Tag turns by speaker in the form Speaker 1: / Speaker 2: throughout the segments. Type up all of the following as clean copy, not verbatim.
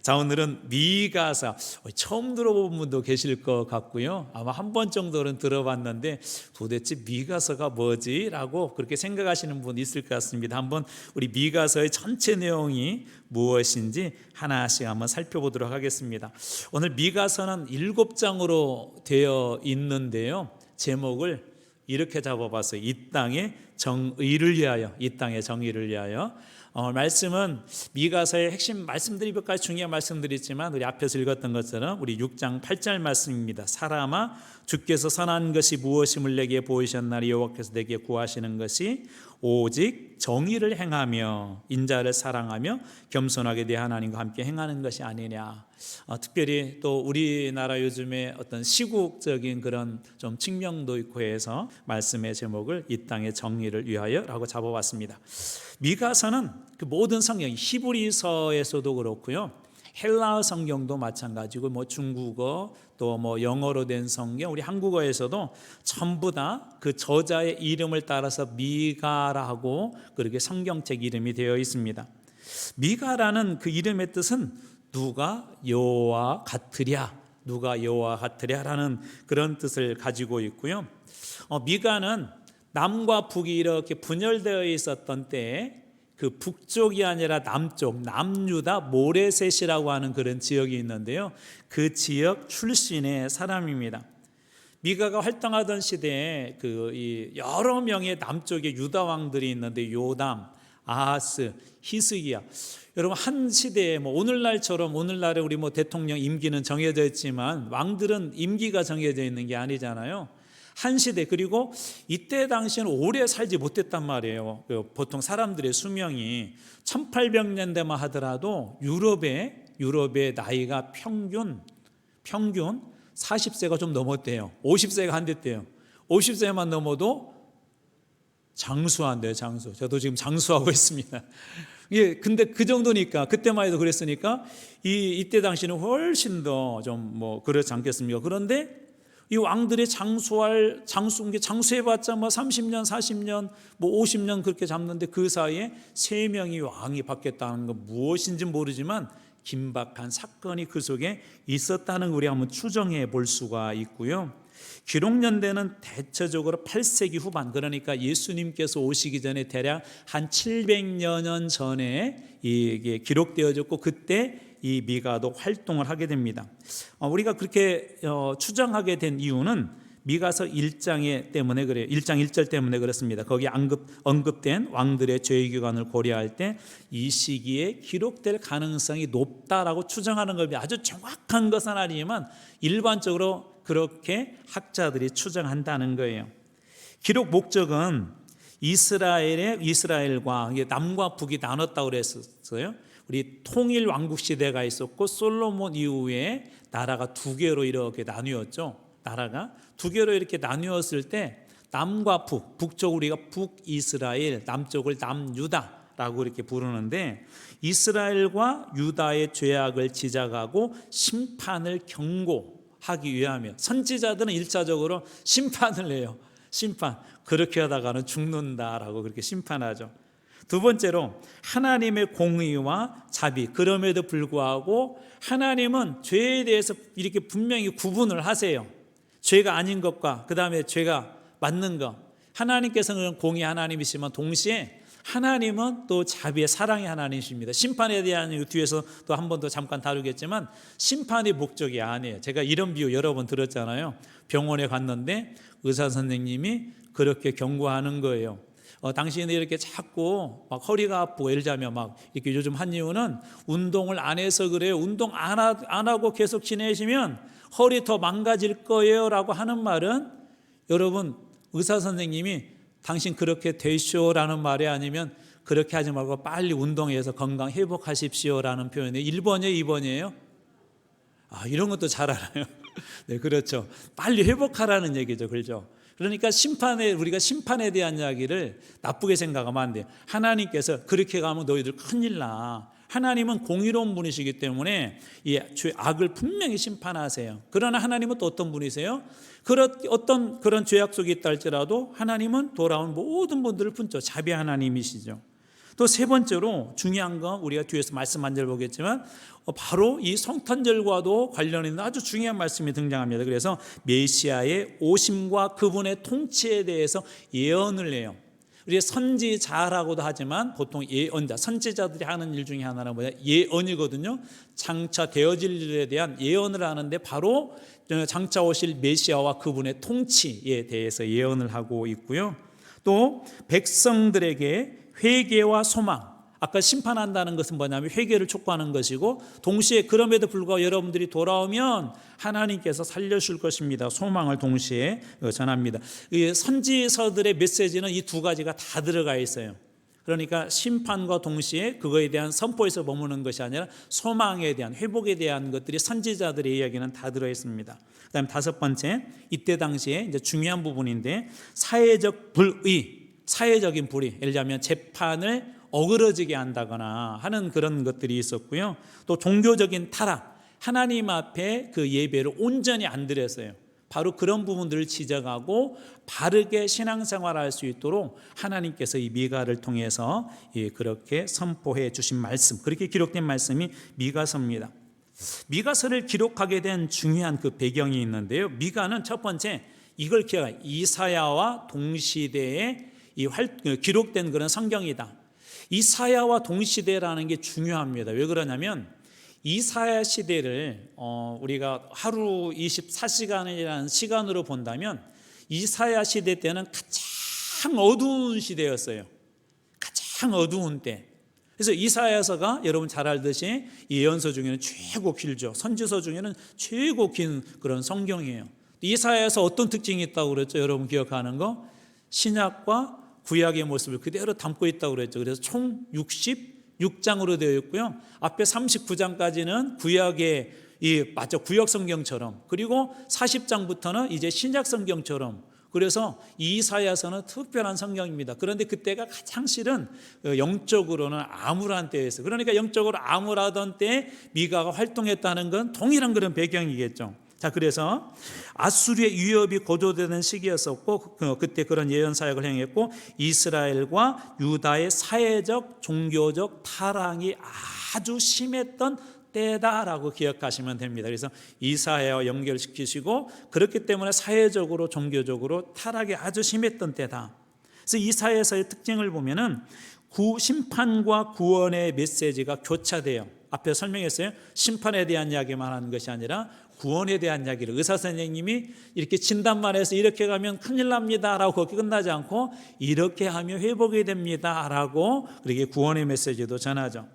Speaker 1: 자, 오늘은 미가서 처음 들어본 분도 계실 것 같고요. 아마 한 번 정도는 들어봤는데 도대체 미가서가 뭐지? 라고 그렇게 생각하시는 분 있을 것 같습니다. 한번 우리 미가서의 전체 내용이 무엇인지 하나씩 한번 살펴보도록 하겠습니다. 오늘 미가서는 7장으로 되어 있는데요. 제목을 이렇게 잡아봤어요. 이 땅의 정의를 위하여. 이 땅의 정의를 위하여. 말씀은 미가서의 핵심 말씀들이 몇 가지 중요한 말씀들이 있지만 우리 앞에서 읽었던 것처럼 우리 6장 8절 말씀입니다. 사람아, 주께서 선한 것이 무엇임을 내게 보이셨나니 여호와께서 내게 구하시는 것이 오직 정의를 행하며 인자를 사랑하며 겸손하게 내 하나님과 함께 행하는 것이 아니냐. 특별히 또 우리나라 요즘에 어떤 시국적인 그런 좀 측면도 있고 해서 말씀의 제목을 이 땅의 정의를 위하여라고 잡아봤습니다. 미가서는 그 모든 성경, 히브리서에서도 그렇고요, 헬라어 성경도 마찬가지고 중국어 또 영어로 된 성경, 우리 한국어에서도 전부 다 그 저자의 이름을 따라서 미가라고 그렇게 성경책 이름이 되어 있습니다. 미가라는 그 이름의 뜻은 누가 여호와 같으랴, 누가 여호와 같으랴라는 그런 뜻을 가지고 있고요. 미가는 남과 북이 이렇게 분열되어 있었던 때에 그 북쪽이 아니라 남쪽, 남유다 모레셋이라고 하는 그런 지역이 있는데요. 그 지역 출신의 사람입니다. 미가가 활동하던 시대에 여러 명의 남쪽의 유다 왕들이 있는데 요담, 아하스, 히스기야. 여러분, 한 시대에 오늘날처럼 오늘날에 우리 대통령 임기는 정해져 있지만 왕들은 임기가 정해져 있는 게 아니잖아요. 한 시대, 그리고 이때 당시에는 오래 살지 못했단 말이에요. 보통 사람들의 수명이 1800년대만 하더라도 유럽의 나이가 평균 40세가 좀 넘었대요. 50세가 안 됐대요. 50세만 넘어도 장수한대요. 장수. 저도 지금 장수하고 있습니다. 근데 그 정도니까, 그때만 해도 그랬으니까 이때 당시는 훨씬 더 좀 그렇지 않겠습니까? 그런데 이 왕들의 장수해봤자 30년, 40년, 50년 그렇게 잡는데 그 사이에 3명이 왕이 바뀌었다는 건 무엇인지 모르지만 긴박한 사건이 그 속에 있었다는 걸 우리 한번 추정해 볼 수가 있고요. 기록 연대는 대체적으로 8세기 후반, 그러니까 예수님께서 오시기 전에 대략 한 700여 년 전에 이게 기록되어졌고, 그때 이 미가도 활동을 하게 됩니다. 우리가 그렇게 추정하게 된 이유는 미가서 1장 때문에 그래요. 1장 1절 때문에 그렇습니다. 거기 언급된 왕들의 죄의 기간을 고려할 때 이 시기에 기록될 가능성이 높다라고 추정하는 겁니다. 아주 정확한 것은 아니지만 일반적으로 그렇게 학자들이 추정한다는 거예요. 기록 목적은 이스라엘과 남과 북이 나눴다고 그랬었어요. 우리 통일 왕국 시대가 있었고 솔로몬 이후에 나라가 2개로 이렇게 나뉘었죠. 나라가 2개로 이렇게 나뉘었을 때 남과 북쪽 우리가 북이스라엘, 남쪽을 남유다라고 이렇게 부르는데, 이스라엘과 유다의 죄악을 지적하고 심판을 경고하기 위하며 선지자들은 1차적으로 심판을 해요. 심판. 그렇게 하다가는 죽는다라고 그렇게 심판하죠. 두 번째로 하나님의 공의와 자비. 그럼에도 불구하고 하나님은 죄에 대해서 이렇게 분명히 구분을 하세요. 죄가 아닌 것과 그 다음에 죄가 맞는 것. 하나님께서는 공의 하나님이시지만 동시에 하나님은 또 자비의 사랑의 하나님이십니다. 심판에 대한 뒤에서 또 한 번 더 잠깐 다루겠지만 심판이 목적이 아니에요. 제가 이런 비유 여러 번 들었잖아요. 병원에 갔는데 의사 선생님이 그렇게 경고하는 거예요. 당신이 이렇게 자꾸 허리가 아프고, 예를 들자면 이렇게 요즘 한 이유는 운동을 안 해서 그래요. 운동 안 하고 계속 지내시면 허리 더 망가질 거예요 라고 하는 말은, 여러분, 의사 선생님이 당신 그렇게 되시오라는 말이 아니면 그렇게 하지 말고 빨리 운동해서 건강 회복하십시오라는 표현이 1번이에요, 2번이에요? 이런 것도 잘 알아요. 네, 그렇죠. 빨리 회복하라는 얘기죠. 그렇죠? 그러니까 우리가 심판에 대한 이야기를 나쁘게 생각하면 안 돼요. 하나님께서 그렇게 가면 너희들 큰일 나. 하나님은 공의로운 분이시기 때문에 이 악을 분명히 심판하세요. 그러나 하나님은 또 어떤 분이세요? 어떤 그런 죄악 속에 있다 할지라도 하나님은 돌아온 모든 분들을 품죠. 자비 하나님이시죠. 또 세 번째로 중요한 건 우리가 뒤에서 말씀 한 절 보겠지만 바로 이 성탄절과도 관련 있는 아주 중요한 말씀이 등장합니다. 그래서 메시아의 오심과 그분의 통치에 대해서 예언을 해요. 우리 선지자라고도 하지만 보통 예언자, 선지자들이 하는 일 중에 하나는 뭐냐? 예언이거든요. 장차 되어질 일에 대한 예언을 하는데 바로 장차 오실 메시아와 그분의 통치에 대해서 예언을 하고 있고요. 또 백성들에게 회개와 소망, 아까 심판한다는 것은 뭐냐면 회개를 촉구하는 것이고 동시에 그럼에도 불구하고 여러분들이 돌아오면 하나님께서 살려줄 것입니다. 소망을 동시에 전합니다. 이 선지서들의 메시지는 이 두 가지가 다 들어가 있어요. 그러니까 심판과 동시에 그거에 대한 선포에서 머무는 것이 아니라 소망에 대한 회복에 대한 것들이 선지자들의 이야기는 다 들어 있습니다. 그다음 다섯 번째, 이때 당시에 이제 중요한 부분인데 사회적 불의, 사회적인 불의, 예를 들자면 재판을 어그러지게 한다거나 하는 그런 것들이 있었고요. 또 종교적인 타락, 하나님 앞에 그 예배를 온전히 안 드렸어요. 바로 그런 부분들을 지적하고 바르게 신앙생활할 수 있도록 하나님께서 이 미가를 통해서 그렇게 선포해 주신 말씀, 그렇게 기록된 말씀이 미가서입니다. 미가서를 기록하게 된 중요한 그 배경이 있는데요. 미가는 첫 번째, 이걸 기억해요. 이사야와 동시대에 기록된 그런 성경이다. 이사야와 동시대라는 게 중요합니다. 왜 그러냐면 이사야 시대를 우리가 하루 24시간이라는 시간으로 본다면 이사야 시대 때는 가장 어두운 시대였어요. 가장 어두운 때. 그래서 이사야서가 여러분 잘 알듯이 예언서 중에는 최고 길죠. 선지서 중에는 최고 긴 그런 성경이에요. 이사야서 어떤 특징이 있다고 그랬죠? 여러분 기억하는 거? 신약과 구약의 모습을 그대로 담고 있다고 그랬죠. 그래서 총 66장으로 되어 있고요. 앞에 39장까지는 구약의 구약 성경처럼, 그리고 40장부터는 이제 신약 성경처럼, 그래서 이사야서는 특별한 성경입니다. 그런데 그때가 가장 실은 영적으로는 암울한 때였어요. 그러니까 영적으로 암울하던 때에 미가가 활동했다는 건 동일한 그런 배경이겠죠. 자, 그래서 아수르의 위협이 고조되는 시기였었고 그때 그런 예언 사역을 행했고 이스라엘과 유다의 사회적 종교적 타락이 아주 심했던 때다라고 기억하시면 됩니다. 그래서 이사야와 연결시키시고 그렇기 때문에 사회적으로 종교적으로 타락이 아주 심했던 때다. 그래서 이사야서의 특징을 보면은 심판과 구원의 메시지가 교차돼요. 앞에 설명했어요. 심판에 대한 이야기만 하는 것이 아니라 구원에 대한 이야기를 의사 선생님이 이렇게 진단만 해서 이렇게 가면 큰일 납니다라고 그렇게 끝나지 않고 이렇게 하면 회복이 됩니다라고 그렇게 구원의 메시지도 전하죠.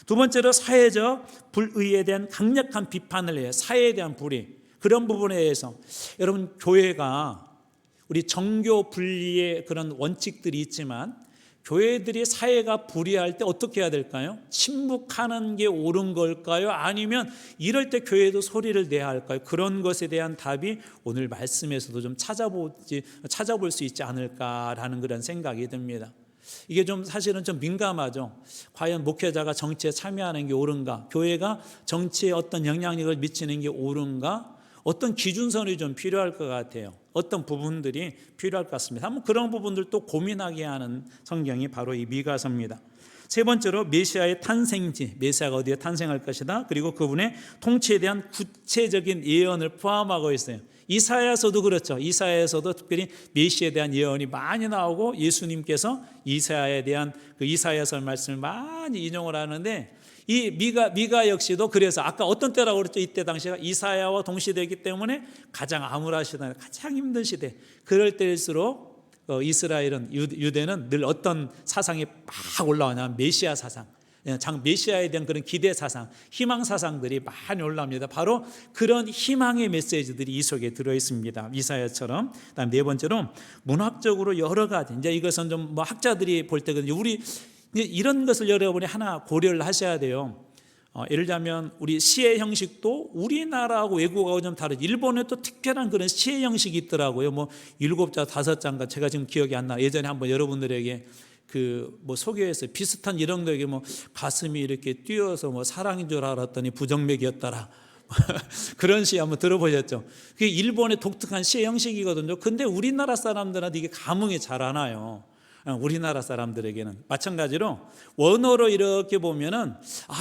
Speaker 1: 두 번째로 사회적 불의에 대한 강력한 비판을 해요. 사회에 대한 불의, 그런 부분에 대해서 여러분 교회가 우리 정교 분리의 그런 원칙들이 있지만 교회들이 사회가 불의할 때 어떻게 해야 될까요? 침묵하는 게 옳은 걸까요? 아니면 이럴 때 교회도 소리를 내야 할까요? 그런 것에 대한 답이 오늘 말씀에서도 좀 찾아볼 수 있지 않을까라는 그런 생각이 듭니다. 이게 좀 사실은 좀 민감하죠. 과연 목회자가 정치에 참여하는 게 옳은가? 교회가 정치에 어떤 영향력을 미치는 게 옳은가? 어떤 기준선이 좀 필요할 것 같아요. 어떤 부분들이 필요할 것 같습니다. 한번 그런 부분들도 고민하게 하는 성경이 바로 이 미가서입니다. 세 번째로 메시아의 탄생지, 메시아가 어디에 탄생할 것이다. 그리고 그분의 통치에 대한 구체적인 예언을 포함하고 있어요. 이사야서도 그렇죠. 이사야서도 특별히 메시아에 대한 예언이 많이 나오고 예수님께서 이사야에 대한 그 이사야서 말씀을 많이 인용을 하는데 이 미가 역시도 그래서 아까 어떤 때라고 그랬죠? 이때 당시가 이사야와 동시대이기 때문에 가장 암울한 시대, 가장 힘든 시대. 그럴 때일수록 이스라엘은 유대는 늘 어떤 사상이 막 올라오냐면 메시아 사상, 메시아에 대한 그런 기대 사상, 희망 사상들이 많이 올라옵니다. 바로 그런 희망의 메시지들이 이 속에 들어 있습니다. 이사야처럼. 그다음 네 번째로 문학적으로 여러 가지, 이제 이것은 좀 뭐 학자들이 볼 때 우리 이런 것을 여러분이 하나 고려를 하셔야 돼요. 예를 들자면 우리 시의 형식도 우리나라하고 외국하고 좀 다르죠. 일본에 또 특별한 그런 시의 형식이 있더라고요. 뭐 7자, 5자인가 제가 지금 기억이 안 나. 예전에 한번 여러분들에게 뭐 소개해서 비슷한 이런 거에게 뭐 가슴이 이렇게 뛰어서 뭐 사랑인 줄 알았더니 부정맥이었더라. 그런 시 한번 들어보셨죠? 그게 일본의 독특한 시의 형식이거든요. 근데 우리나라 사람들한테 이게 감흥이 잘 안 와요. 우리나라 사람들에게는 마찬가지로 원어로 이렇게 보면은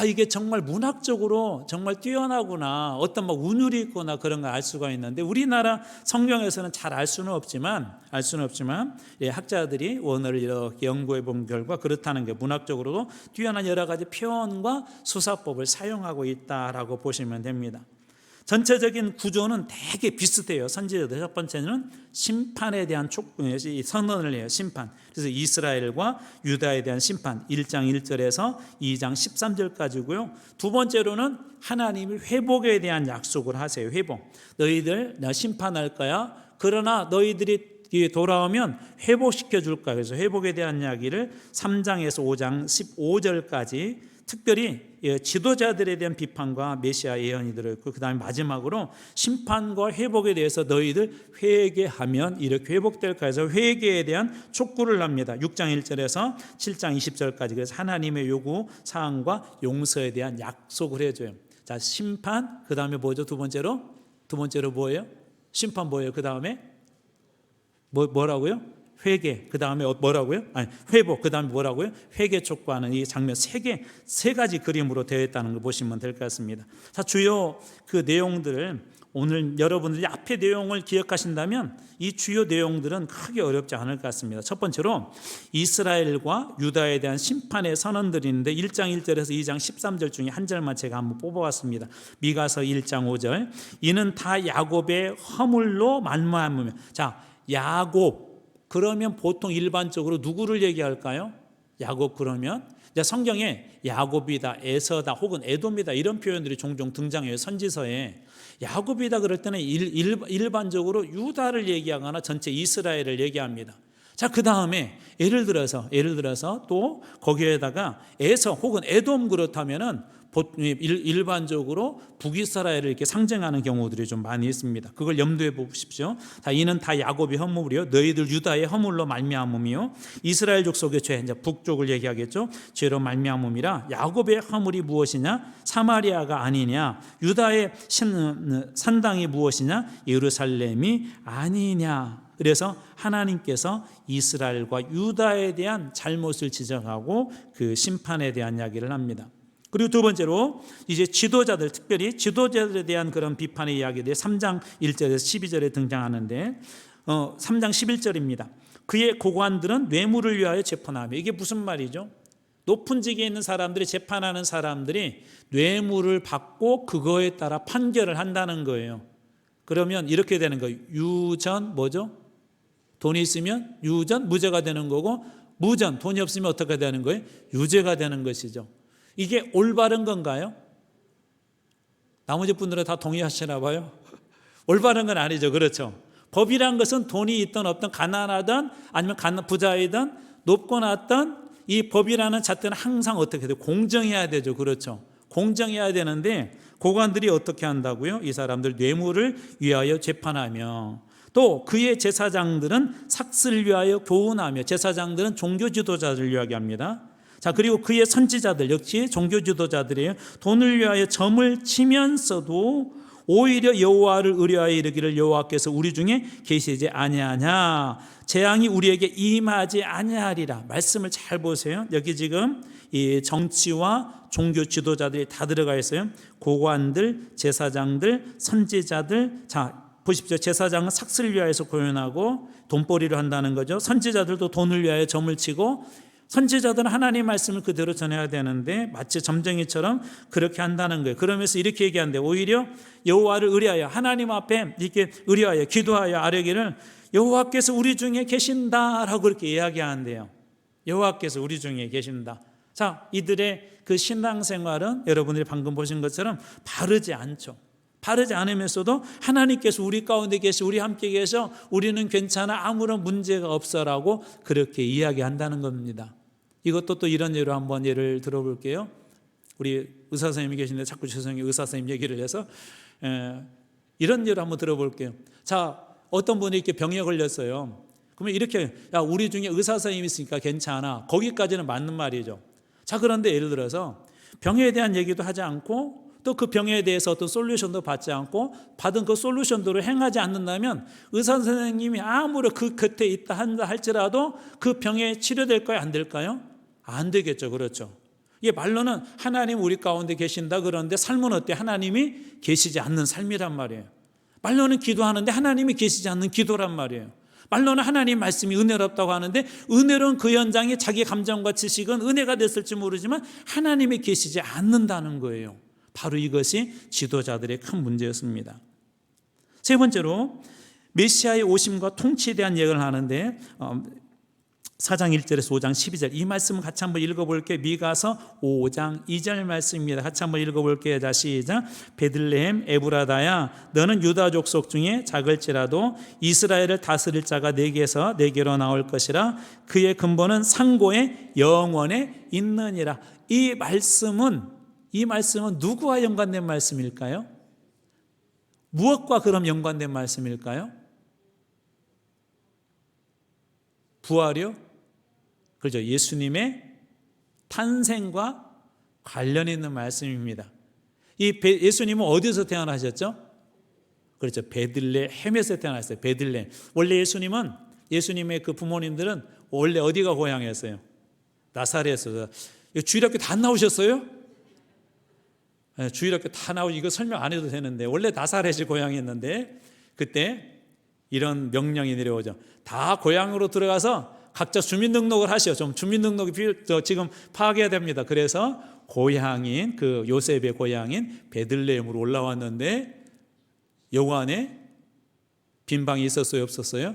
Speaker 1: 이게 정말 문학적으로 정말 뛰어나구나, 어떤 막 운율이 있거나 그런 걸 알 수가 있는데, 우리나라 성경에서는 잘 알 수는 없지만 학자들이 원어를 이렇게 연구해 본 결과 그렇다는 게, 문학적으로도 뛰어난 여러 가지 표현과 수사법을 사용하고 있다라고 보시면 됩니다. 전체적인 구조는 되게 비슷해요. 선지자들 첫 번째는 심판에 대한 선언을 해요. 심판. 그래서 이스라엘과 유다에 대한 심판 1장 1절에서 2장 13절까지고요. 두 번째로는 하나님이 회복에 대한 약속을 하세요. 회복. 너희들 나 심판할 거야. 그러나 너희들이 돌아오면 회복시켜 줄 거야. 그래서 회복에 대한 이야기를 3장에서 5장 15절까지 특별히 지도자들에 대한 비판과 메시아 예언이 들어있고, 그 다음에 마지막으로 심판과 회복에 대해서 너희들 회개하면 이렇게 회복될까 해서 회개에 대한 촉구를 합니다. 6장 1절에서 7장 20절까지. 그래서 하나님의 요구 사항과 용서에 대한 약속을 해줘요. 자, 심판, 그 다음에 뭐죠? 두 번째로 뭐예요? 심판 뭐예요? 그 다음에 뭐라고요? 회개, 그 다음에 뭐라고요? 회복, 그 다음에 뭐라고요? 회개 촉구하는 이 장면 세 가지 그림으로 되어 있다는 걸 보시면 될 것 같습니다. 자, 주요 그 내용들을 오늘 여러분들이 앞의 내용을 기억하신다면 이 주요 내용들은 크게 어렵지 않을 것 같습니다. 첫 번째로 이스라엘과 유다에 대한 심판의 선언들이 있는데 1장 1절에서 2장 13절 중에 한 절만 제가 한번 뽑아왔습니다. 미가서 1장 5절, 이는 다 야곱의 허물로 만무하며. 자, 야곱 그러면 보통 일반적으로 누구를 얘기할까요? 야곱 그러면 성경에 야곱이다, 에서다 혹은 에돔이다 이런 표현들이 종종 등장해요. 선지서에 야곱이다 그럴 때는 일반적으로 유다를 얘기하거나 전체 이스라엘을 얘기합니다. 자, 그 다음에 예를 들어서 또 거기에다가 에서 혹은 에돔 그렇다면은 일반적으로 북이스라엘을 이렇게 상징하는 경우들이 좀 많이 있습니다. 그걸 염두에 보십시오. 자, 이는 다 야곱의 허물이요 너희들 유다의 허물로 말미암음이요 이스라엘 족속의 죄, 이제 북쪽을 얘기하겠죠. 죄로 말미암음이라. 야곱의 허물이 무엇이냐? 사마리아가 아니냐? 유다의 산당이 무엇이냐? 예루살렘이 아니냐? 그래서 하나님께서 이스라엘과 유다에 대한 잘못을 지적하고 그 심판에 대한 이야기를 합니다. 그리고 두 번째로 이제 지도자들, 특별히 지도자들에 대한 그런 비판의 이야기들이 3장 1절에서 12절에 등장하는데 3장 11절입니다. 그의 고관들은 뇌물을 위하여 재판하며. 이게 무슨 말이죠? 높은 직에 있는 사람들이, 재판하는 사람들이 뇌물을 받고 그거에 따라 판결을 한다는 거예요. 그러면 이렇게 되는 거예요. 유전 뭐죠? 돈이 있으면 유전 무죄가 되는 거고, 무전 돈이 없으면 어떻게 되는 거예요? 유죄가 되는 것이죠. 이게 올바른 건가요? 나머지 분들은 다 동의하시나 봐요. 올바른 건 아니죠. 그렇죠. 법이란 것은 돈이 있든 없든, 가난하든 아니면 부자이든 높고 낮든 이 법이라는 잣대는 항상 어떻게 돼요? 공정해야 되죠. 그렇죠. 공정해야 되는데 고관들이 어떻게 한다고요? 이 사람들 뇌물을 위하여 재판하며, 또 그의 제사장들은 삭슬 위하여 교훈하며. 제사장들은 종교 지도자들을 이야기합니다. 자, 그리고 그의 선지자들 역시 종교 지도자들이에요. 돈을 위하여 점을 치면서도 오히려 여호와를 의뢰하여 이르기를 여호와께서 우리 중에 계시지 아니하냐, 재앙이 우리에게 임하지 아니하리라. 말씀을 잘 보세요. 여기 지금 이 정치와 종교 지도자들이 다 들어가 있어요. 고관들, 제사장들, 선지자들. 자, 보십시오. 제사장은 삭슬 위하여서 고연하고 돈벌이를 한다는 거죠. 선지자들도 돈을 위하여 점을 치고, 선지자들은 하나님의 말씀을 그대로 전해야 되는데 마치 점쟁이처럼 그렇게 한다는 거예요. 그러면서 이렇게 얘기하는데, 오히려 여호와를 의뢰하여, 하나님 앞에 이렇게 의뢰하여 기도하여 아뢰기를 여호와께서 우리 중에 계신다라고 그렇게 이야기하는데요. 여호와께서 우리 중에 계신다. 자, 이들의 그 신앙생활은 여러분들이 방금 보신 것처럼 바르지 않죠. 바르지 않으면서도 하나님께서 우리 가운데 계시, 우리 함께 계셔, 우리는 괜찮아, 아무런 문제가 없어라고 그렇게 이야기한다는 겁니다. 이것도 또 이런 예로 한번 예를 들어볼게요. 우리 의사 선생님이 계신데 자꾸 죄송해요. 의사 선생님 얘기를 해서 이런 예로 한번 들어볼게요. 자, 어떤 분이 이렇게 병에 걸렸어요. 그러면 이렇게, 야, 우리 중에 의사 선생님이 있으니까 괜찮아. 거기까지는 맞는 말이죠. 자, 그런데 예를 들어서 병에 대한 얘기도 하지 않고 또 그 병에 대해서 어떤 솔루션도 받지 않고 받은 그 솔루션대로 행하지 않는다면 의사 선생님이 아무리 그 곁에 있다 한다 할지라도 그 병에 치료될까요? 안 될까요? 안 되겠죠. 그렇죠. 이게 말로는 하나님 우리 가운데 계신다 그러는데 삶은 어때? 하나님이 계시지 않는 삶이란 말이에요. 말로는 기도하는데 하나님이 계시지 않는 기도란 말이에요. 말로는 하나님 말씀이 은혜롭다고 하는데 은혜로운 그 현장에 자기 감정과 지식은 은혜가 됐을지 모르지만 하나님이 계시지 않는다는 거예요. 바로 이것이 지도자들의 큰 문제였습니다. 세 번째로 메시아의 오심과 통치에 대한 얘기를 하는데 4장 1절에서 5장 12절 이 말씀을 같이 한번 읽어볼게요. 미가서 5장 2절 말씀입니다. 같이 한번 읽어볼게요. 자, 시작. 베들레헴 에브라다야 너는 유다 족속 중에 작을지라도 이스라엘을 다스릴 자가 내게서 내게로 나올 것이라 그의 근본은 상고의 영원에 있느니라. 이 말씀은 누구와 연관된 말씀일까요? 무엇과 그럼 연관된 말씀일까요? 부활이요? 그렇죠. 예수님의 탄생과 관련 있는 말씀입니다. 예수님은 어디서 태어나셨죠? 그렇죠. 베들레헴에서 태어났어요. 베들레헴. 원래 예수님의 그 부모님들은 원래 어디가 고향이었어요? 나사렛에서. 주일학교 다 나오셨어요? 네, 주일학교 다 나오고 이거 설명 안 해도 되는데 원래 나사렛이 고향이었는데 그때 이런 명령이 내려오죠. 다 고향으로 들어가서 각자 주민등록을 하시오. 좀 주민등록이 지금 파악해야 됩니다. 그래서 고향인 그 요셉의 고향인 베들레헴으로 올라왔는데 여고 안에 빈 방이 있었어요? 없었어요?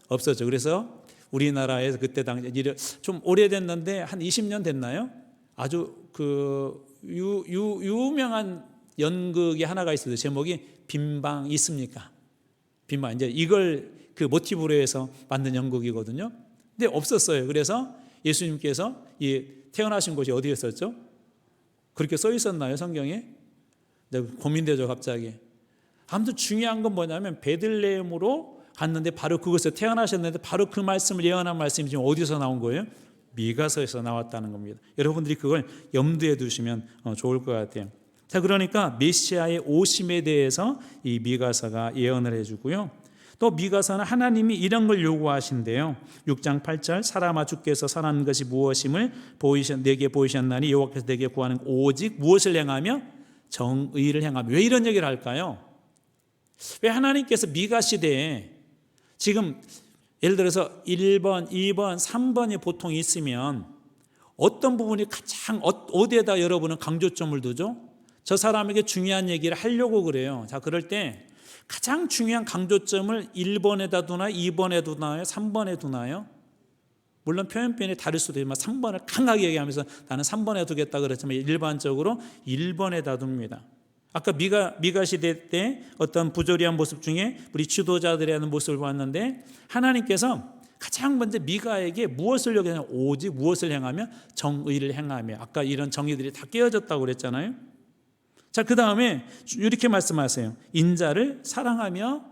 Speaker 1: 없었죠. 그래서 우리나라에서 그때 당시 좀 오래됐는데 한 20년 됐나요? 아주 그 유명한 연극이 하나가 있어요. 제목이 빈방 있습니까? 빈방. 이제 이걸 그 모티브로 해서 만든 연극이거든요. 근데 없었어요. 그래서 예수님께서 이 태어나신 곳이 어디였었죠? 그렇게 써 있었나요, 성경에? 고민되죠, 갑자기. 아무튼 중요한 건 뭐냐면 베들레헴으로 갔는데 바로 그곳에 태어나셨는데 바로 그 말씀을 예언한 말씀이 지금 어디서 나온 거예요? 미가서에서 나왔다는 겁니다. 여러분들이 그걸 염두에 두시면 좋을 것 같아요. 자, 그러니까 메시아의 오심에 대해서 이 미가서가 예언을 해주고요. 또 미가서는 하나님이 이런 걸 요구하신대요. 6장 8절 사람아 주께서 선한 것이 무엇임을 내게 보이셨나니 여호와께서 내게 구하는 오직 무엇을 행하며 정의를 행하며. 왜 이런 얘기를 할까요? 왜 하나님께서 미가 시대에 지금 예를 들어서 1번, 2번, 3번이 보통 있으면 어떤 부분이 가장 어디에다 여러분은 강조점을 두죠? 저 사람에게 중요한 얘기를 하려고 그래요. 자, 그럴 때 가장 중요한 강조점을 1번에다 두나요? 2번에 두나요? 3번에 두나요? 물론 표현편이 다를 수도 있지만 3번을 강하게 얘기하면서 나는 3번에 두겠다 그랬지만 일반적으로 1번에다 둡니다. 아까 미가 시대 때 어떤 부조리한 모습 중에 우리 지도자들이 하는 모습을 봤는데 하나님께서 가장 먼저 미가에게 무엇을 요구하냐? 오직 무엇을 행하며 정의를 행하며. 아까 이런 정의들이 다 깨어졌다고 그랬잖아요. 자, 그 다음에 이렇게 말씀하세요. 인자를 사랑하며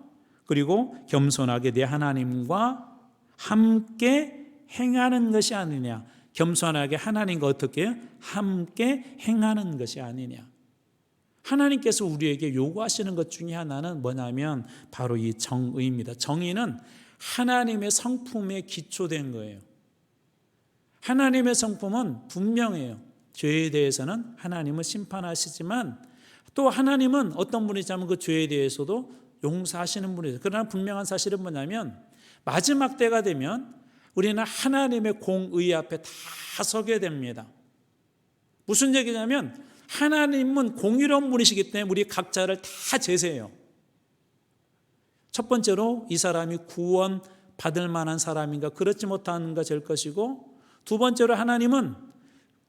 Speaker 1: 그리고 겸손하게 내 하나님과 함께 행하는 것이 아니냐. 겸손하게 하나님과 어떻게 해요? 함께 행하는 것이 아니냐. 하나님께서 우리에게 요구하시는 것 중에 하나는 뭐냐면 바로 이 정의입니다. 정의는 하나님의 성품에 기초된 거예요. 하나님의 성품은 분명해요. 죄에 대해서는 하나님은 심판하시지만 또 하나님은 어떤 분이냐면 그 죄에 대해서도 용서하시는 분이죠. 그러나 분명한 사실은 뭐냐면 마지막 때가 되면 우리는 하나님의 공의 앞에 다 서게 됩니다. 무슨 얘기냐면 하나님은 공의로운 분이시기 때문에 우리 각자를 다 제세해요. 첫 번째로 이 사람이 구원 받을 만한 사람인가 그렇지 못한가 될 것이고, 두 번째로 하나님은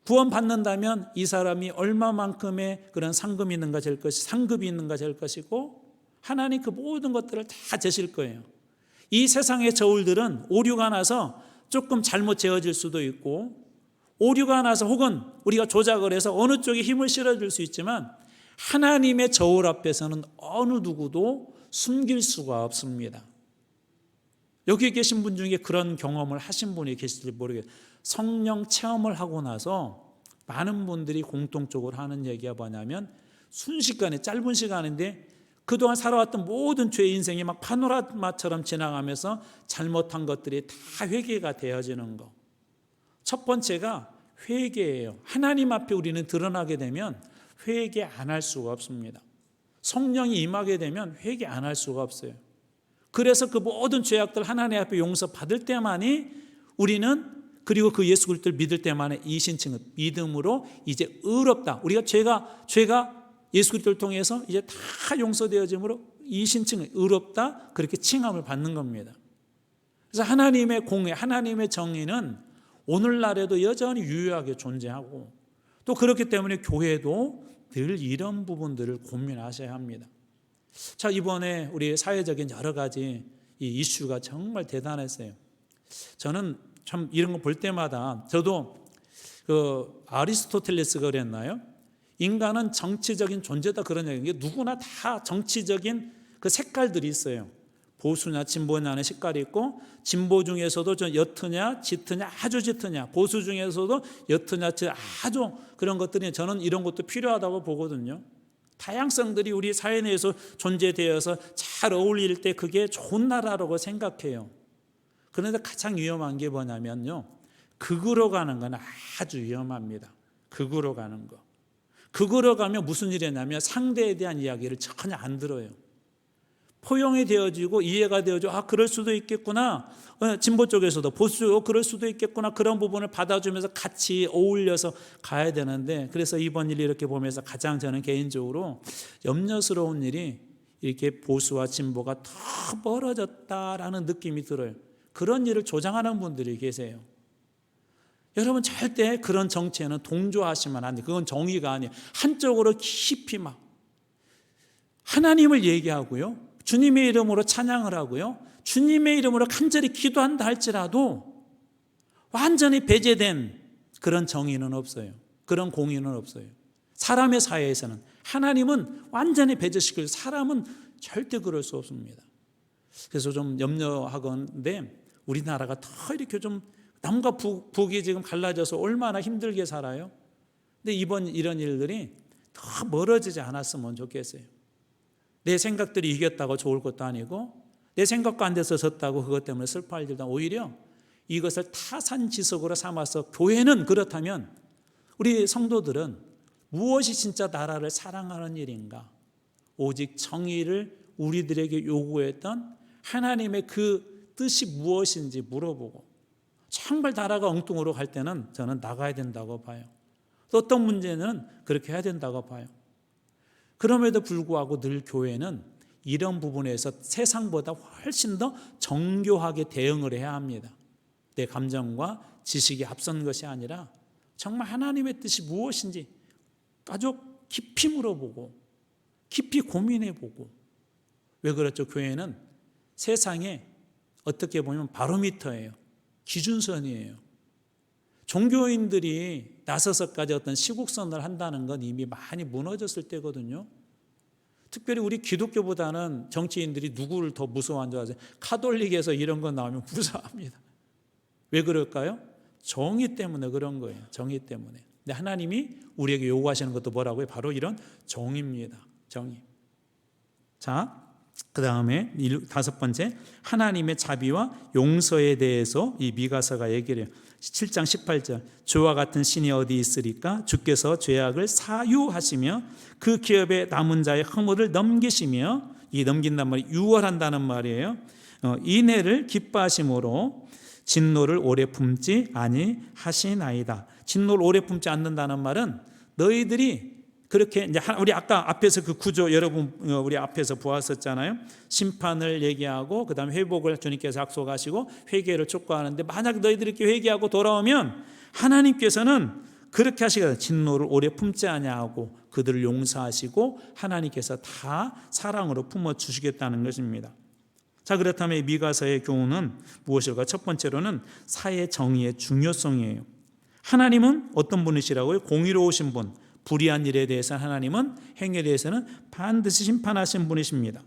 Speaker 1: 구원 받는다면 이 사람이 얼마만큼의 그런 상금이 있는가 될 상급이 있는가 될 것이고, 하나님 그 모든 것들을 다 재실 거예요. 이 세상의 저울들은 오류가 나서 조금 잘못 재어질 수도 있고, 오류가 나서 혹은 우리가 조작을 해서 어느 쪽에 힘을 실어줄 수 있지만 하나님의 저울 앞에서는 어느 누구도 숨길 수가 없습니다. 여기 계신 분 중에 그런 경험을 하신 분이 계실지 모르겠어요. 성령 체험을 하고 나서 많은 분들이 공통적으로 하는 얘기가 뭐냐면 순식간에, 짧은 시간인데 그동안 살아왔던 모든 죄의 인생이 막 파노라마처럼 지나가면서 잘못한 것들이 다 회개가 되어지는 거. 첫 번째가 회개예요. 하나님 앞에 우리는 드러나게 되면 회개 안 할 수가 없습니다. 성령이 임하게 되면 회개 안 할 수가 없어요. 그래서 그 모든 죄악들 하나님 앞에 용서받을 때만이 우리는, 그리고 그 예수 그리스도를 믿을 때만에 이 신칭은 믿음으로 이제 의롭다. 우리가 죄가 예수 그리스도를 통해서 이제 다 용서되어짐으로 이 신칭은 의롭다, 그렇게 칭함을 받는 겁니다. 그래서 하나님의 공의, 하나님의 정의는 오늘날에도 여전히 유효하게 존재하고, 또 그렇기 때문에 교회도 늘 이런 부분들을 고민하셔야 합니다. 자, 이번에 우리 사회적인 여러 가지 이 이슈가 정말 대단했어요. 저는 참 이런 거 볼 때마다, 저도 그 아리스토텔레스가 그랬나요? 인간은 정치적인 존재다, 그런 얘기예요. 누구나 다 정치적인 그 색깔들이 있어요. 보수냐 진보냐는 색깔이 있고, 진보 중에서도 좀 옅으냐 짙으냐 아주 짙으냐, 보수 중에서도 옅으냐 아주 그런 것들이, 저는 이런 것도 필요하다고 보거든요. 다양성들이 우리 사회 내에서 존재되어서 잘 어울릴 때 그게 좋은 나라라고 생각해요. 그런데 가장 위험한 게 뭐냐면요, 극으로 가는 건 아주 위험합니다. 극으로 가는 거. 극으로 가면 무슨 일이 있냐면 상대에 대한 이야기를 전혀 안 들어요. 포용이 되어지고 이해가 되어지고, 그럴 수도 있겠구나, 진보 쪽에서도 보수 쪽에서 그럴 수도 있겠구나, 그런 부분을 받아주면서 같이 어울려서 가야 되는데, 그래서 이번 일 이렇게 보면서 가장 저는 개인적으로 염려스러운 일이, 이렇게 보수와 진보가 더 멀어졌다라는 느낌이 들어요. 그런 일을 조장하는 분들이 계세요. 여러분, 절대 그런 정치에는 동조하시면 안 돼요. 그건 정의가 아니에요. 한쪽으로 깊이 막 하나님을 얘기하고요, 주님의 이름으로 찬양을 하고요, 주님의 이름으로 간절히 기도한다 할지라도 완전히 배제된 그런 정의는 없어요. 그런 공의는 없어요. 사람의 사회에서는 하나님은 완전히 배제시키고 사람은 절대 그럴 수 없습니다. 그래서 좀 염려하건데, 우리나라가 더 이렇게 좀 남과 북이 지금 갈라져서 얼마나 힘들게 살아요. 근데 이번 이런 일들이 더 멀어지지 않았으면 좋겠어요. 내 생각들이 이겼다고 좋을 것도 아니고, 내 생각과 안 돼서 졌다고 그것 때문에 슬퍼할 일도, 오히려 이것을 타산지석으로 삼아서, 교회는 그렇다면 우리 성도들은 무엇이 진짜 나라를 사랑하는 일인가, 오직 정의를 우리들에게 요구했던 하나님의 그 뜻이 무엇인지 물어보고, 정말 나라가 엉뚱으로 갈 때는 저는 나가야 된다고 봐요. 또 어떤 문제는 그렇게 해야 된다고 봐요. 그럼에도 불구하고 늘 교회는 이런 부분에서 세상보다 훨씬 더 정교하게 대응을 해야 합니다. 내 감정과 지식이 앞선 것이 아니라 정말 하나님의 뜻이 무엇인지 아주 깊이 물어보고 깊이 고민해보고. 왜 그렇죠? 교회는 세상에 어떻게 보면 바로미터예요. 기준선이에요. 종교인들이 나서서까지 어떤 시국선을 한다는 건 이미 많이 무너졌을 때거든요. 특별히 우리 기독교보다는 정치인들이 누구를 더 무서워하는 줄 아세요? 카톨릭에서 이런 거 나오면 무서워합니다. 왜 그럴까요? 정의 때문에 그런 거예요. 정의 때문에. 근데 하나님이 우리에게 요구하시는 것도 뭐라고요? 바로 이런 정의입니다. 정의. 자, 그 다음에 5번째, 하나님의 자비와 용서에 대해서 이 미가서가 얘기를 해요. 7장 18절, 주와 같은 신이 어디 있으리까? 주께서 죄악을 사유하시며 그 기업에 남은 자의 허물을 넘기시며, 이 넘긴단 말이 유월한다는 말이에요. 인애를 기뻐하심으로 진노를 오래 품지 아니하시나이다. 진노를 오래 품지 않는다는 말은, 너희들이 그렇게 이제 우리 아까 앞에서 그 구조 여러분 우리 앞에서 보았었잖아요. 심판을 얘기하고 그다음에 회복을 주님께서 약속하시고 회개를 촉구하는데, 만약 너희들이 이렇게 회개하고 돌아오면 하나님께서는 그렇게 하시거든요. 진노를 오래 품지 아니하고 그들을 용서하시고 하나님께서 다 사랑으로 품어 주시겠다는 것입니다. 자, 그렇다면 이 미가서의 교훈은 무엇일까? 첫 번째로는 사회 정의의 중요성이에요. 하나님은 어떤 분이시라고요? 공의로우신 분. 불의한 일에 대해서 하나님은, 행위에 대해서는 반드시 심판하신 분이십니다.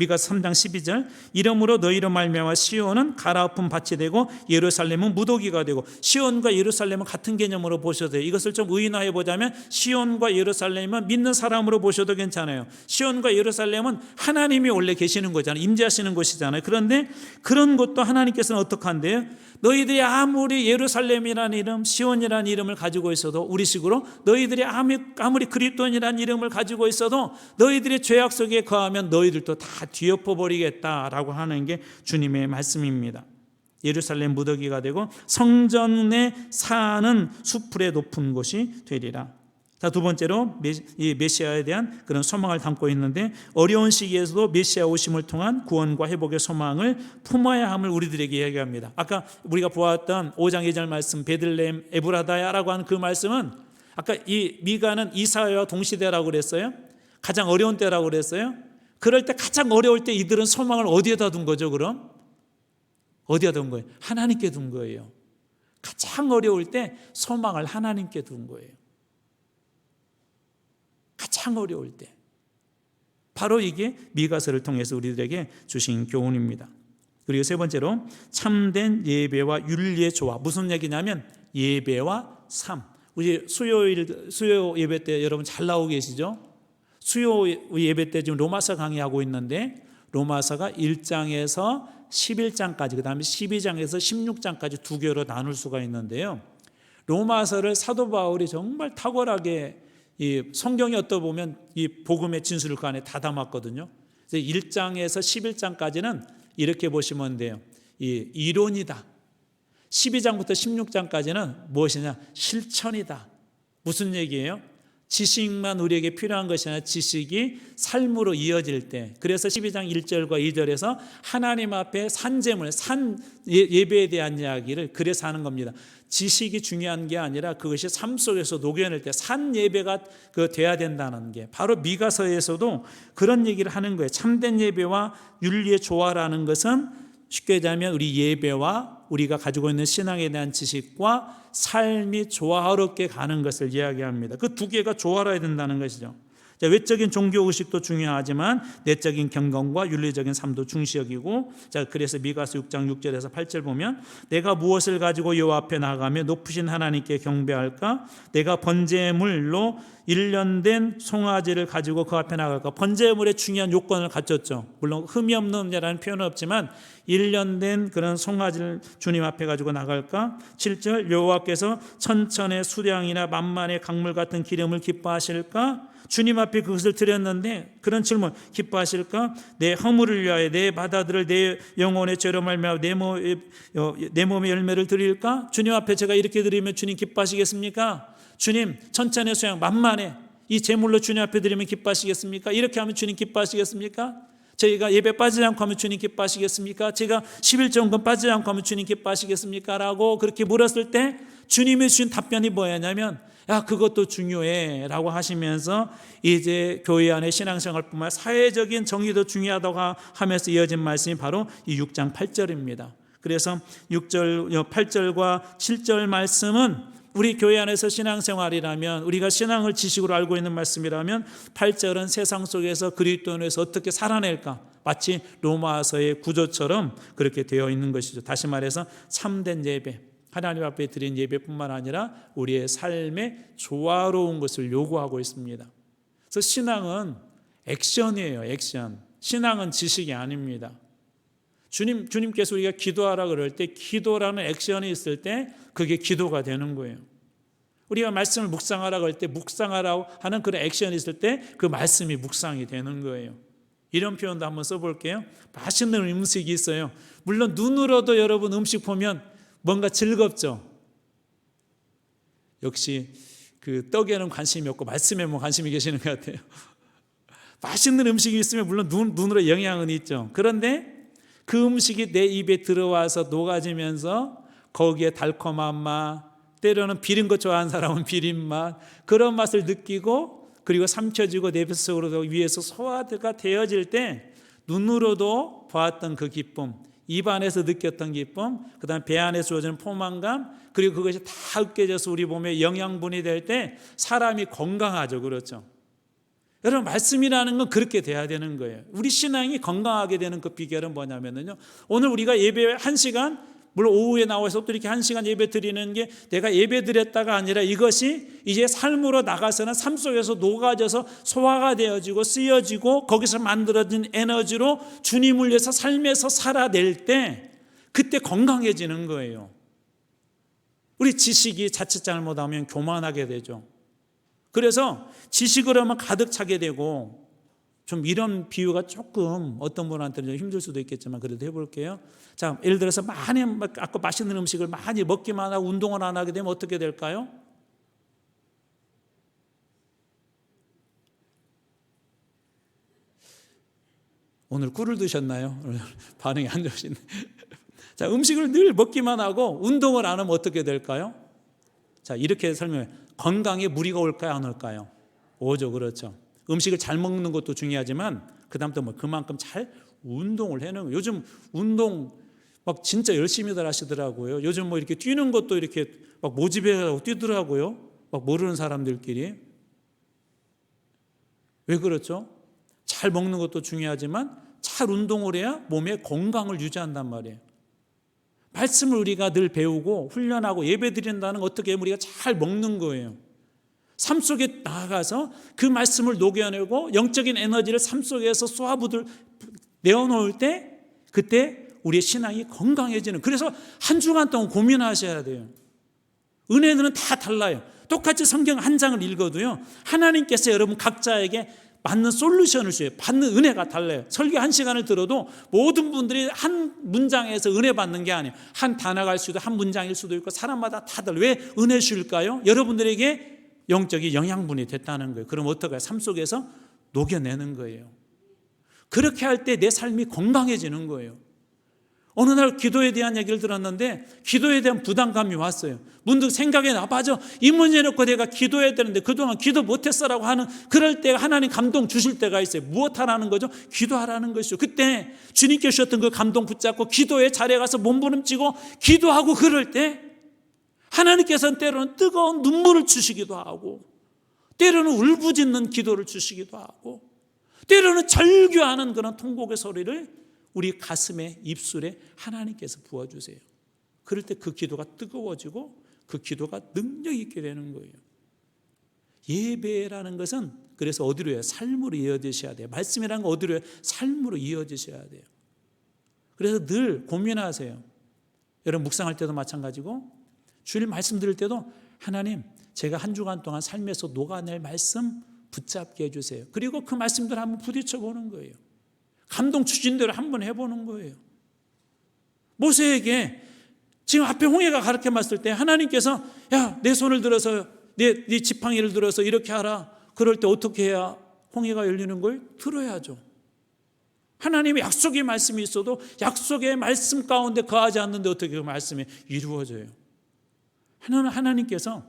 Speaker 1: 미가서 3장 12절 이러므로 너희로 말미암아 시온은 갈아엎은 밭이 되고 예루살렘은 무더기가 되고 시온과 예루살렘은 같은 개념으로 보셔도 돼요. 이것을 좀 의인화해 보자면 시온과 예루살렘은 믿는 사람으로 보셔도 괜찮아요. 시온과 예루살렘은 하나님이 원래 계시는 거잖아요. 임재하시는 곳이잖아요. 그런데 그런 것도 하나님께서는 어떻게 한대요? 너희들이 아무리 예루살렘이라는 이름, 시온이라는 이름을 가지고 있어도 우리식으로 너희들이 아무리 그리스도인이라는 이름을 가지고 있어도 너희들이 죄악 속에 거하면 너희들도 다 뒤엎어 버리겠다라고 하는 게 주님의 말씀입니다. 예루살렘 무더기가 되고 성전에 사는 수풀의 높은 곳이 되리라. 자, 두 번째로 이 메시아에 대한 그런 소망을 담고 있는데 어려운 시기에서도 메시아 오심을 통한 구원과 회복의 소망을 품어야 함을 우리들에게 이야기합니다. 아까 우리가 보았던 5장 2절 말씀 베들레헴 에브라다야라고 하는 그 말씀은 아까 이 미가는 이사야와 동시대라고 그랬어요. 가장 어려운 때라고 그랬어요. 그럴 때 가장 어려울 때 이들은 소망을 어디에다 둔 거죠? 그럼 어디에다 둔 거예요? 하나님께 둔 거예요. 가장 어려울 때 소망을 하나님께 둔 거예요. 가장 어려울 때. 바로 이게 미가서를 통해서 우리들에게 주신 교훈입니다. 그리고 세 번째로 참된 예배와 윤리의 조화. 무슨 얘기냐면 예배와 삶. 우리 수요 예배 때 여러분 잘 나오고 계시죠? 수요 예배 때 지금 로마서 강의하고 있는데 로마서가 1장에서 11장까지 그 다음에 12장에서 16장까지 두 개로 나눌 수가 있는데요. 로마서를 사도 바울이 정말 탁월하게 이 성경이 어떠 보면 이 복음의 진술을 그 안에 다 담았거든요. 1장에서 11장까지는 이렇게 보시면 돼요. 이 이론이다. 12장부터 16장까지는 무엇이냐? 실천이다. 무슨 얘기예요? 지식만 우리에게 필요한 것이 아니라 지식이 삶으로 이어질 때, 그래서 12장 1절과 2절에서 하나님 앞에 산제물, 예배에 대한 이야기를 그래서 하는 겁니다. 지식이 중요한 게 아니라 그것이 삶 속에서 녹여낼 때 산 예배가 돼야 된다는 게 바로 미가서에서도 그런 얘기를 하는 거예요. 참된 예배와 윤리의 조화라는 것은 쉽게 얘기하면 우리 예배와 우리가 가지고 있는 신앙에 대한 지식과 삶이 조화롭게 가는 것을 이야기합니다. 그 두 개가 조화로야 된다는 것이죠. 자, 외적인 종교 의식도 중요하지만 내적인 경건과 윤리적인 삶도 중시여기고, 자, 그래서 미가서 6장 6절에서 8절 보면 내가 무엇을 가지고 여호와 앞에 나가며 높으신 하나님께 경배할까? 내가 번제물로 1년 된 송아지를 가지고 그 앞에 나갈까? 번제물의 중요한 요건을 갖췄죠. 물론 흠이 없는 자라는 표현은 없지만 1년 된 그런 송아지를 주님 앞에 가지고 나갈까? 7절 여호와께서 천천의 수량이나 만만의 강물 같은 기름을 기뻐하실까? 주님 앞에 그것을 드렸는데 그런 질문, 기뻐하실까? 내 허물을 위하여 내 바다들을 내 영혼의 죄로 말미암아 내 몸의 열매를 드릴까? 주님 앞에 제가 이렇게 드리면 주님 기뻐하시겠습니까? 주님 천천의 수양 만만해 이 제물로 주님 앞에 드리면 기뻐하시겠습니까? 이렇게 하면 주님 기뻐하시겠습니까? 저희가 예배 빠지지 않고 하면 주님 기뻐하시겠습니까? 제가 11조금 빠지지 않고 하면 주님 기뻐하시겠습니까? 라고 그렇게 물었을 때 주님이 주신 답변이 뭐였냐면 야, 그것도 중요해 라고 하시면서 이제 교회 안의 신앙생활뿐만 아니라 사회적인 정의도 중요하다고 하면서 이어진 말씀이 바로 이 6장 8절입니다. 그래서 8절과 7절 말씀은 우리 교회 안에서 신앙생활이라면, 우리가 신앙을 지식으로 알고 있는 말씀이라면 8절은 세상 속에서 그리스도인에서 어떻게 살아낼까, 마치 로마서의 구조처럼 그렇게 되어 있는 것이죠. 다시 말해서 참된 예배, 하나님 앞에 드린 예배뿐만 아니라 우리의 삶에 조화로운 것을 요구하고 있습니다. 그래서 신앙은 액션이에요. 액션. 신앙은 지식이 아닙니다. 주님께서 우리가 기도하라 그럴 때 기도라는 액션이 있을 때 그게 기도가 되는 거예요. 우리가 말씀을 묵상하라 그럴 때 묵상하라고 하는 그런 액션이 있을 때 그 말씀이 묵상이 되는 거예요. 이런 표현도 한번 써볼게요. 맛있는 음식이 있어요. 물론 눈으로도 여러분 음식 보면 뭔가 즐겁죠. 역시 그 떡에는 관심이 없고 말씀에만 관심이 계시는 것 같아요. 맛있는 음식이 있으면 물론 눈으로 영향은 있죠. 그런데 그 음식이 내 입에 들어와서 녹아지면서 거기에 달콤한 맛, 때로는 비린 거 좋아하는 사람은 비린 맛, 그런 맛을 느끼고 그리고 삼켜지고 내 뱃속으로 위에서 소화가 되어질 때 눈으로도 보았던 그 기쁨, 입 안에서 느꼈던 기쁨, 그 다음에 배 안에서 주어지는 포만감, 그리고 그것이 다 으깨져서 우리 몸에 영양분이 될 때 사람이 건강하죠. 그렇죠. 여러분, 말씀이라는 건 그렇게 돼야 되는 거예요. 우리 신앙이 건강하게 되는 그 비결은 뭐냐면요, 오늘 우리가 예배 1시간, 물론 오후에 나와서 또 이렇게 1시간 예배 드리는 게 내가 예배 드렸다가 아니라 이것이 이제 삶으로 나가서는 삶 속에서 녹아져서 소화가 되어지고 쓰여지고 거기서 만들어진 에너지로 주님을 위해서 삶에서 살아낼 때 그때 건강해지는 거예요. 우리 지식이 자칫 잘못하면 교만하게 되죠. 그래서 지식으로 하면 가득 차게 되고, 좀 이런 비유가 조금 어떤 분한테는 좀 힘들 수도 있겠지만 그래도 해볼게요. 자, 예를 들어서 많이 아까 맛있는 음식을 많이 먹기만 하고 운동을 안 하게 되면 어떻게 될까요? 오늘 꿀을 드셨나요? 반응이 안 좋으시네. 자, 음식을 늘 먹기만 하고 운동을 안 하면 어떻게 될까요? 자, 이렇게 설명해. 건강에 무리가 올까요, 안 올까요? 오죠. 그렇죠. 음식을 잘 먹는 것도 중요하지만 그다음부터 뭐 그만큼 잘 운동을 해는 거예요. 요즘 운동 막 진짜 열심히들 하시더라고요. 요즘 뭐 이렇게 뛰는 것도 이렇게 막 모집해서 뛰더라고요. 막 모르는 사람들끼리. 왜 그렇죠? 잘 먹는 것도 중요하지만 잘 운동을 해야 몸의 건강을 유지한단 말이에요. 말씀을 우리가 늘 배우고 훈련하고 예배 드린다는 건 어떻게 우리가 잘 먹는 거예요. 삶 속에 나아가서 그 말씀을 녹여내고 영적인 에너지를 삶 속에서 쏘아부들 내어놓을 때 그때 우리의 신앙이 건강해지는, 그래서 한 주간 동안 고민하셔야 돼요. 은혜는 다 달라요. 똑같이 성경 한 장을 읽어도요, 하나님께서 여러분 각자에게 맞는 솔루션을 줘요. 받는 은혜가 달라요. 설교 1시간을 들어도 모든 분들이 한 문장에서 은혜 받는 게 아니에요. 한 단어가 할 수도, 한 문장일 수도 있고, 사람마다 다들 왜 은혜 주일까요? 여러분들에게 영적인 영양분이 됐다는 거예요. 그럼 어떡해요? 삶 속에서 녹여내는 거예요. 그렇게 할 때 내 삶이 건강해지는 거예요. 어느 날 기도에 대한 얘기를 들었는데 기도에 대한 부담감이 왔어요. 문득 생각이 나. 맞아, 이 문제 놓고 내가 기도해야 되는데 그동안 기도 못했어라고 하는, 그럴 때 하나님 감동 주실 때가 있어요. 무엇하라는 거죠? 기도하라는 것이죠. 그때 주님께 주셨던 그 감동 붙잡고 기도의 자리에 가서 몸부림치고 기도하고, 그럴 때 하나님께서는 때로는 뜨거운 눈물을 주시기도 하고, 때로는 울부짖는 기도를 주시기도 하고, 때로는 절규하는 그런 통곡의 소리를 우리 가슴에, 입술에 하나님께서 부어주세요. 그럴 때 그 기도가 뜨거워지고 그 기도가 능력 있게 되는 거예요. 예배라는 것은 그래서 어디로 해요? 삶으로 이어지셔야 돼요. 말씀이라는 건 어디로 해요? 삶으로 이어지셔야 돼요. 그래서 늘 고민하세요. 여러분 묵상할 때도 마찬가지고 주일 말씀 들을 때도 하나님, 제가 한 주간 동안 삶에서 녹아낼 말씀 붙잡게 해주세요. 그리고 그 말씀들 한번 부딪혀 보는 거예요. 감동 주신 대로 한번 해보는 거예요. 모세에게 지금 앞에 홍해가 가르쳐 봤을 때 하나님께서 야, 내 손을 들어서 네 지팡이를 들어서 이렇게 하라. 그럴 때 어떻게 해야 홍해가 열리는 걸 들어야죠. 하나님의 약속의 말씀이 있어도 약속의 말씀 가운데 거하지 않는데 어떻게 그 말씀이 이루어져요? 하나님께서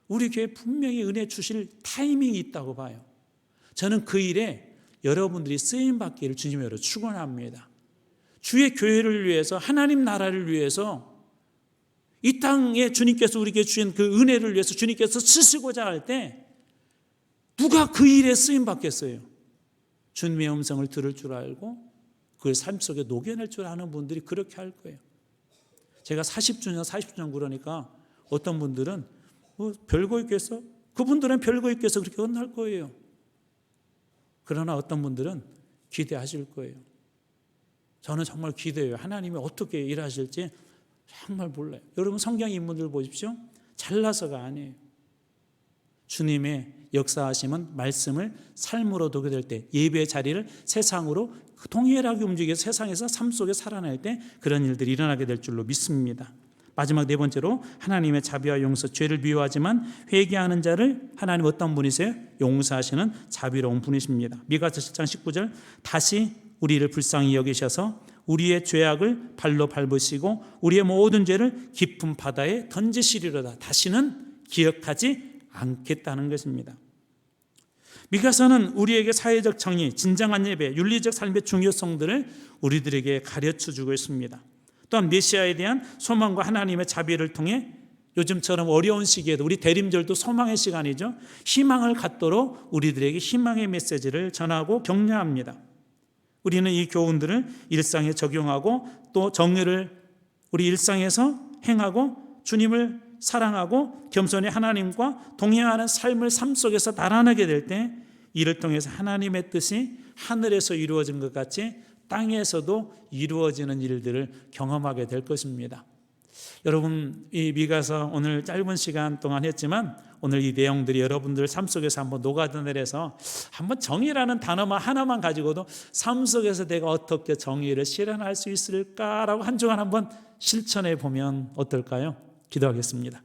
Speaker 1: 우리 교회에 분명히 은혜 주실 타이밍이 있다고 봐요. 저는 그 일에 여러분들이 쓰임받기를 주님으로 축원합니다. 주의 교회를 위해서, 하나님 나라를 위해서, 이 땅에 주님께서 우리에게 주신 그 은혜를 위해서 주님께서 쓰시고자 할 때 누가 그 일에 쓰임받겠어요? 주님의 음성을 들을 줄 알고 그 삶 속에 녹여낼 줄 아는 분들이 그렇게 할 거예요. 제가 40주년 그러니까 어떤 분들은 별거 있겠어? 그분들은 별거 있겠어? 그렇게 끝날 거예요. 그러나 어떤 분들은 기대하실 거예요. 저는 정말 기대해요. 하나님이 어떻게 일하실지 정말 몰라요. 여러분 성경 인물들 보십시오. 잘나서가 아니에요. 주님의 역사하심은 말씀을 삶으로 도게 될 때, 예배의 자리를 세상으로 동일하게 움직여서 세상에서 삶 속에 살아날 때 그런 일들이 일어나게 될 줄로 믿습니다. 마지막 네 번째로 하나님의 자비와 용서, 죄를 미워하지만 회개하는 자를 하나님 어떤 분이세요? 용서하시는 자비로운 분이십니다. 미가서 7장 19절, 다시 우리를 불쌍히 여기셔서 우리의 죄악을 발로 밟으시고 우리의 모든 죄를 깊은 바다에 던지시리로다. 다시는 기억하지 않겠다는 것입니다. 미가서는 우리에게 사회적 정의, 진정한 예배, 윤리적 삶의 중요성들을 우리들에게 가르쳐 주고 있습니다. 또한 메시아에 대한 소망과 하나님의 자비를 통해 요즘처럼 어려운 시기에도 우리 대림절도 소망의 시간이죠. 희망을 갖도록 우리들에게 희망의 메시지를 전하고 격려합니다. 우리는 이 교훈들을 일상에 적용하고 또 정의를 우리 일상에서 행하고 주님을 사랑하고 겸손히 하나님과 동행하는 삶을 삶 속에서 달아나게 될 때 이를 통해서 하나님의 뜻이 하늘에서 이루어진 것 같이 땅에서도 이루어지는 일들을 경험하게 될 것입니다. 여러분, 이 미가서 오늘 짧은 시간 동안 했지만 오늘 이 내용들이 여러분들 삶 속에서 한번 녹아내려서 한번 정의라는 단어만 하나만 가지고도 삶 속에서 내가 어떻게 정의를 실현할 수 있을까라고 한 주간 한번 실천해 보면 어떨까요? 기도하겠습니다.